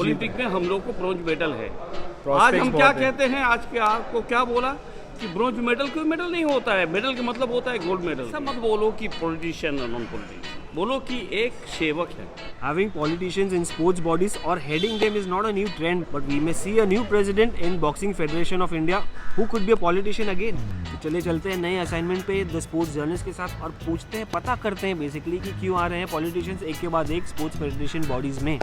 Olympic में हम लोग को ब्रॉन्ज मेडल है। आज हम क्या कहते हैं, आज के आपको क्या बोला कि ब्रॉन्ज मेडल कोई मेडल नहीं होता है, मेडल का मतलब होता है गोल्ड मेडल। सब मत बोलो कि पॉलिटिशियन और नॉन पॉलिटिशियन, बोलो कि एक सेवक है। Having politicians in sports bodies or heading them is not a new trend, but we may see a new president in Boxing Federation of India who could be a politician again. तो चले चलते हैं नए assignment पे the sports journalist के साथ और पूछते हैं, पता करते हैं बेसिकली कि क्यों आ रहे हैं पॉलिटिशियंस एक के बाद एक स्पोर्ट्स फेडरेशन बॉडीज में।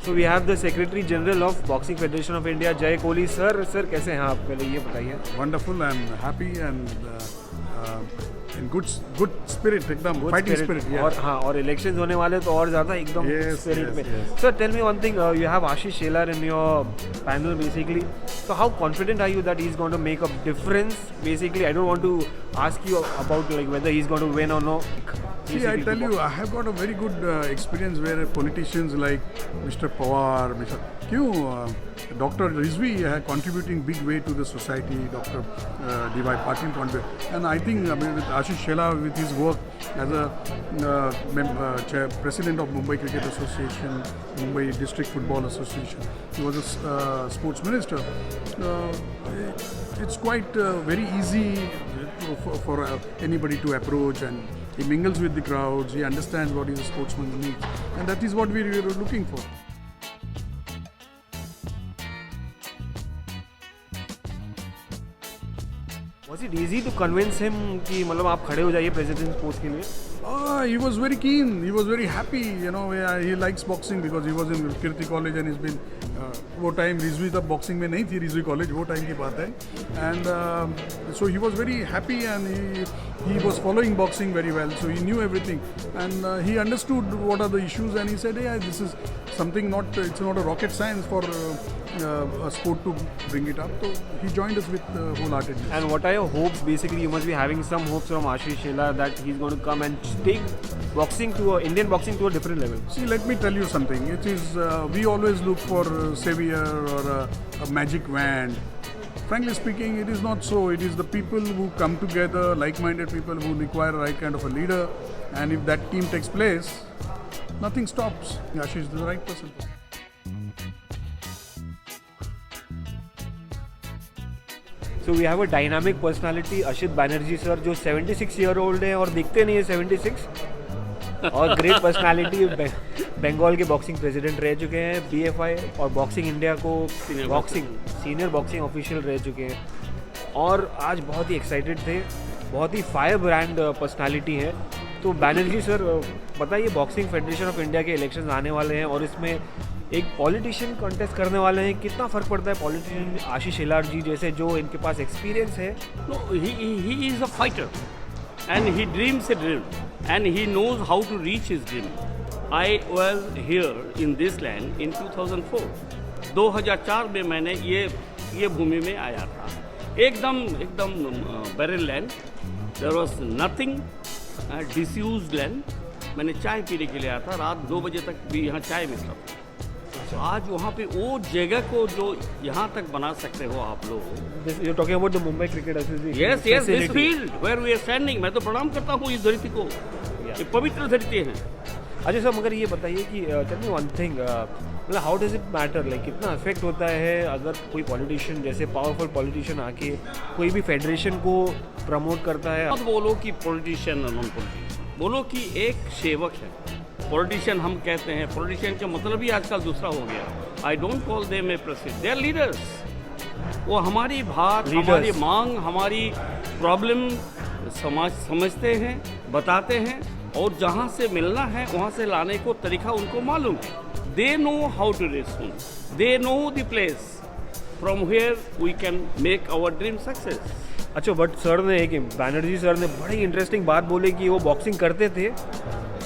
So we have the Secretary General of Boxing Federation of India, Jay Kohli sir. Sir, कैसे हैं आप? पहले ये बताइए। Wonderful, I'm happy and in good spirit, एकदम fighting spirit. Yeah. और हाँ, और elections होने वाले तो और ज़्यादा एकदम spirit में। Sir, tell me one thing. You have Ashish Shelar in your panel basically. So how confident are you that he's going to make a difference? Basically, I don't want to ask you about like whether he's going to win or no. See, I tell you, I have got a very good experience where politicians like Mr. Pawar, Dr. Rizvi contributing big way to the society, Dr. D.Y. Patil contributed. And I think with Ashish Shelar, with his work as a president of Mumbai Cricket Association, Mumbai District Football Association, he was a sports minister. It's quite very easy for anybody to approach, and he mingles with the crowds, he understands what is a sportsman needs, and that is what we are looking for. Was it easy to convince him कि मतलब आप खड़े हो जाइए president post के लिए? He was very keen, he was very happy, you know, he likes boxing because he was in Kirti College and he's been, वो time Rizvi तब boxing में नहीं थी, रिजवी college वो time की बात है, and so he was very happy and he was following boxing very well, so he knew everything and he understood what are the issues and he said, yeah, this is something it's not a rocket science for a sport to bring it up, so he joined us with wholeheartedness. And what are your hopes? Basically, you must be having some hopes from Ashish Shelar that he's going to come and take Indian boxing to a different level. See, let me tell you something. It is we always look for a savior or a magic wand. Frankly speaking, it is not so. It is the people who come together, like-minded people who require the right kind of a leader, and if that team takes place, nothing stops. Ashish is the right person. So we have a dynamic personality, Ashit Banerjee sir, जो 76 year old है और दिखते नहीं है 76 और great personality, Bengal के boxing president रह चुके हैं, BFI और बॉक्सिंग इंडिया को सीनियर बॉक्सिंग ऑफिशियल रह चुके हैं और आज बहुत ही एक्साइटेड थे, बहुत ही फायर ब्रांड पर्सनालिटी है। तो बैनर्जी सर बताइए, बॉक्सिंग फेडरेशन ऑफ इंडिया के इलेक्शंस आने वाले हैं और इसमें एक पॉलिटिशियन कॉन्टेस्ट करने वाले हैं, कितना फ़र्क पड़ता है पॉलिटिशियन आशीष शेलार जी जैसे जो इनके पास एक्सपीरियंस है? No, he is a fighter and he dreams a dream and he knows how to reach his dream. I was here in this land in 2004. 2004 में मैंने ये भूमि में आया था, एकदम barren land. There was nothing, disused land. मैंने चाय पीने के लिए आया था, रात 2 बजे तक भी यहाँ चाय मिलता था। आज वहाँ पे वो जगह को जो यहाँ तक बना सकते हो आप लोग। You're talking about the Mumbai Cricket Association. Yes, this field where we are standing. मैं तो प्रणाम करता हूँ इस धरती को, ये पवित्र धरती है। अच्छा सर, मगर ये बताइए कि tell me one thing, मतलब how does it matter, like कितना इफेक्ट होता है अगर कोई पॉलिटिशियन जैसे पावरफुल पॉलिटिशियन आके कोई भी फेडरेशन को प्रमोट करता है? मत बोलो कि पॉलिटिशियन और नॉन पॉलिटिशियन, बोलो कि एक सेवक है। पॉलिटिशियन हम कहते हैं, पॉलिटिशियन का मतलब ही आजकल दूसरा हो गया। I don't call them a president, they are leaders. वो हमारी बात, हमारी मांग, हमारी प्रॉब्लम समझते हैं, बताते हैं और जहाँ से मिलना है वहाँ से लाने को तरीका उनको मालूम है. They know how to respond, they know the place from where we can make our dream success. अच्छा, बट सर ने बैनर्जी सर ने बड़ी इंटरेस्टिंग बात बोली कि वो बॉक्सिंग करते थे,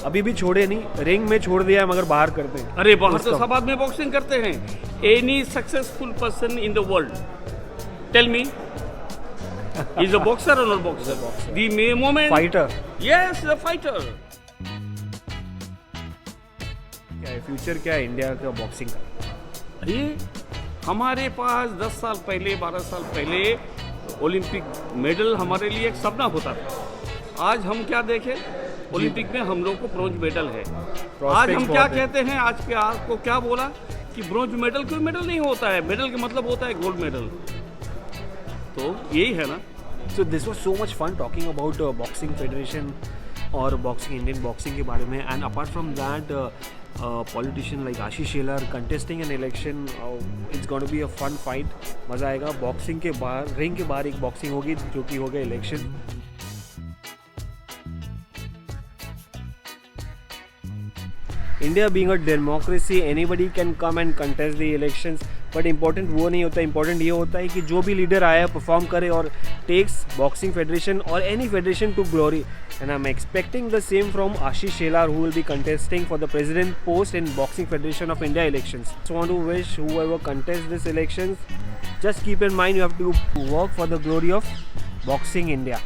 अभी भी छोड़े नहीं, रिंग में छोड़ दिया है मगर बाहर करते हैं. अरे बाहर तो सब आदमी बॉक्सिंग करते हैं. Any successful person in the world, tell me, is a boxer or not boxer? The moment fighter. Yes, the fighter. क्या है फ्यूचर, क्या है इंडिया का बॉक्सिंग का? ये हमारे पास 10 साल पहले, 12 साल पहले ओलंपिक मेडल हमारे लिए एक सपना होता था. आज हम क्या देखें, ओलंपिक में हम लोग को ब्रॉन्ज मेडल है. आज हम क्या कहते हैं, आज के आपको क्या बोला कि ब्रॉन्ज मेडल कोई मेडल नहीं होता है, मेडल का मतलब होता है गोल्ड मेडल. तो यही है ना. So this was so much fun talking about boxing federation और बॉक्सिंग, इंडियन बॉक्सिंग के बारे में. And apart from that politician like Ashish Shelar contesting an election, it's going to be a fun fight. मज़ा आएगा. बॉक्सिंग के बाहर, रिंग के बाहर एक बॉक्सिंग होगी जो कि होगा election. India being a democracy, anybody can come and contest the elections, but important वो नहीं होता. important ये होता है कि जो भी लीडर आया परफॉर्म करे और takes boxing federation or any federation to glory. And I'm expecting the same from Ashish Shelar, who will be contesting for the president post in Boxing Federation of India elections. So I want to wish whoever contests this elections, just keep in mind you have to work for the glory of boxing India.